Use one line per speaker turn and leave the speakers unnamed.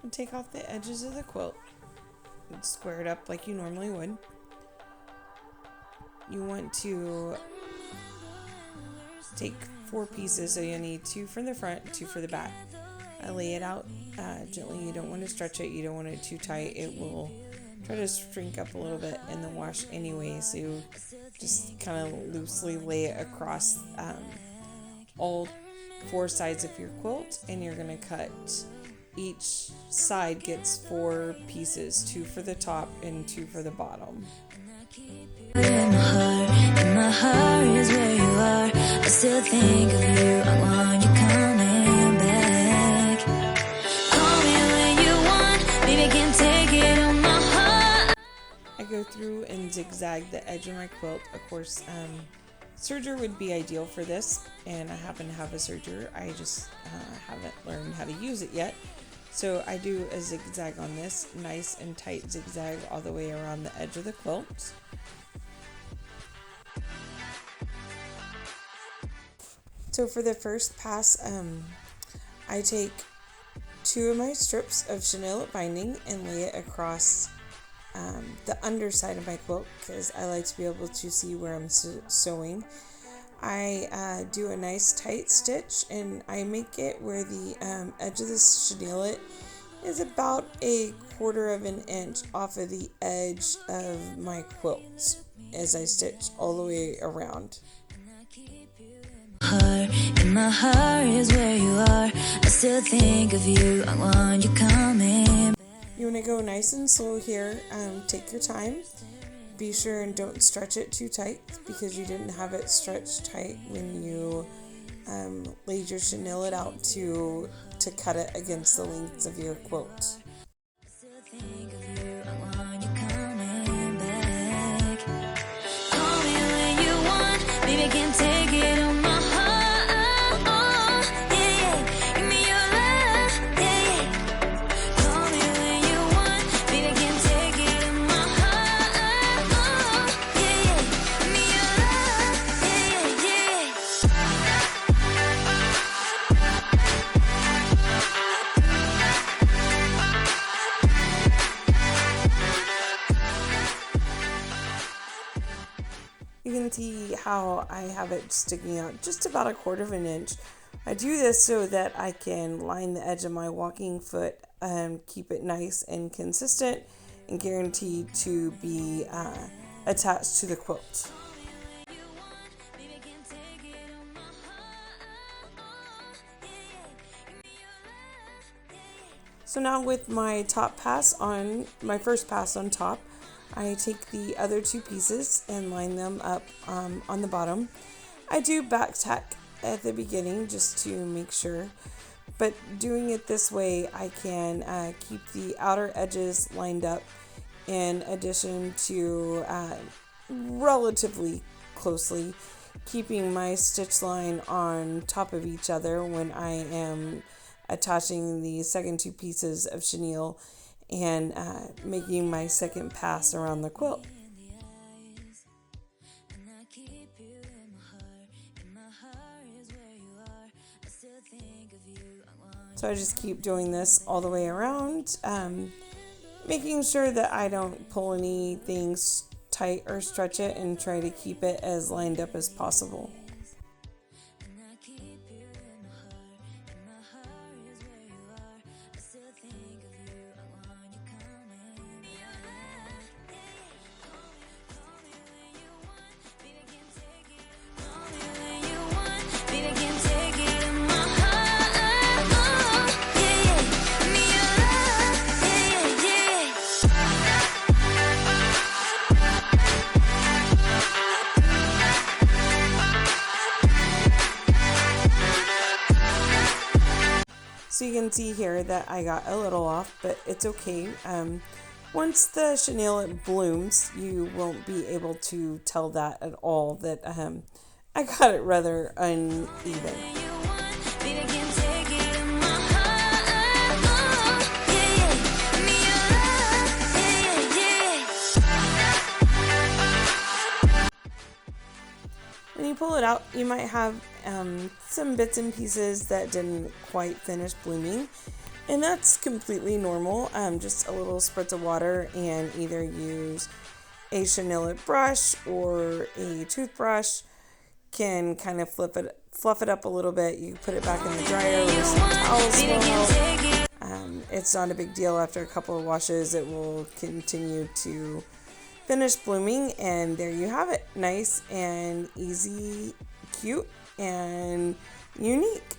And take off the edges of the quilt and square it up like you normally would. You want to take 4 pieces, so you need 2 for the front, 2 for the back. I lay it out gently. You don't want to stretch it. You don't want it too tight. It will try to shrink up a little bit in the wash anyway, so you just kind of loosely lay it across all 4 sides of your quilt, and you're going to cut. Each side gets 4 pieces, 2 for the top and 2 for the bottom. In my heart is where you are. I still think of you. I want you coming back. Call me when you want. Baby, can take it on my heart. I go through and zigzag the edge of my quilt. Of course, serger would be ideal for this, and I happen to have a serger. I just haven't learned how to use it yet. So I do a zigzag on this, nice and tight zigzag all the way around the edge of the quilt. So for the first pass, I take 2 of my strips of Chenille-it binding and lay it across the underside of my quilt, because I like to be able to see where I'm sewing. I do a nice tight stitch, and I make it where the edge of the Chenille-it is about 1/4 of an inch off of the edge of my quilt as I stitch all the way around. In my heart is where you are. I still think of you. I want you coming. You want to go nice and slow here. Take your time. Be sure and don't stretch it too tight, because you didn't have it stretched tight when you laid your Chenille-it out to cut it against the lengths of your quilt. You can see how I have it sticking out just about 1/4 of an inch. I do this so that I can line the edge of my walking foot and keep it nice and consistent and guaranteed to be attached to the quilt. So now with my top pass on, my first pass on top, I take the other 2 pieces and line them up on the bottom. I do back tack at the beginning just to make sure, but doing it this way I can keep the outer edges lined up, in addition to relatively closely keeping my stitch line on top of each other when I am attaching the second 2 pieces of chenille and making my second pass around the quilt. So I just keep doing this all the way around, making sure that I don't pull anything tight or stretch it, and try to keep it as lined up as possible. So you can see here that I got a little off, but it's okay. Once the Chenille-it blooms, you won't be able to tell that at all, that I got it rather uneven. When you pull it out, you might have some bits and pieces that didn't quite finish blooming, And that's completely normal. Just a little spritz of water, and either use a Chenille-it brush or a toothbrush can kind of fluff it up a little bit. You put it back in the dryer with some towels will help. It's not a big deal. After a couple of washes, it will continue to finish blooming, and there you have it. Nice and easy, cute, and unique.